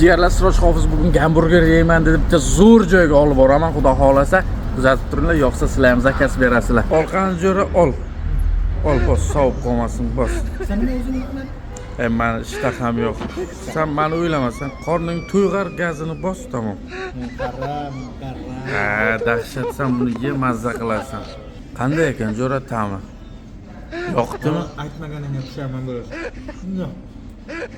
Jigarlar, Siroj Hofiz bugun gamburger yeyman deb bitta zo'r joyga olib boraman. Xudo xolasa, kuzatib turinglar, yo'qsa sizlar ham zakaz berasizlar. Olqani jo'ra ol. Ol, bos, sovib qolmasin, bos. Sen nima o'zing yeyman? Men ishtaham yo'q. Sen meni o'ylamasan, qorning to'yg'ar, gazini bos, tamom. Qaram. Ha, dahshat, sen buni ye, mazza qilasan. Qanday ekan jo'ra ta'mi? Yoqdimi? Aytmaganingga pushaymon bo'lasan. Yo'q.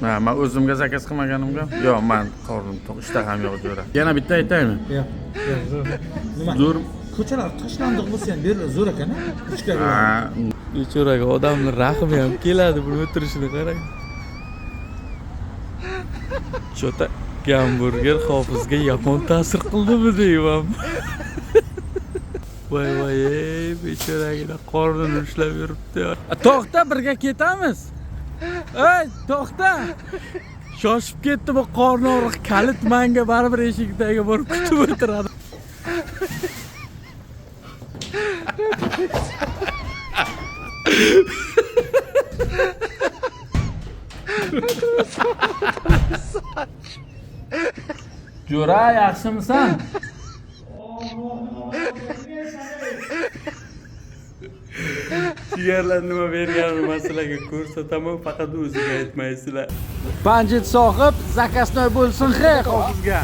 Men o'zimga zakaz qilmaganimga? Yo'q, men qornim to'q, ishtaham yo'q jo'ra. Yana bitta aytaymi? Yo'q, zo'r. Nima? Zo'r. Ko'chalar tashlandiq bo'lsa ham berlar zo'r ekan-a? Ichkariga. Ha, bechoraga odamlar rahmi ham keladi, buni o'tirishini qarang. Chota gamburger Hofizga yomon ta'sir qildimi deyman. Voy, bechoragina qornini ushlab yuribdi. To'xta, birga ketamiz. Ey, to'xta. Shoshib ketdi bu qorni og'riq. Kalit menga baribir eshikdagi borib kutib o'tiradi. Jo'ra, yaxshimisan? Jigarlar nima berganini men sizlarga ko'rsataman, faqat o'ziga aytmaysizlar. Banjit sohib, zakaznoy bo'lsin he Hofizga.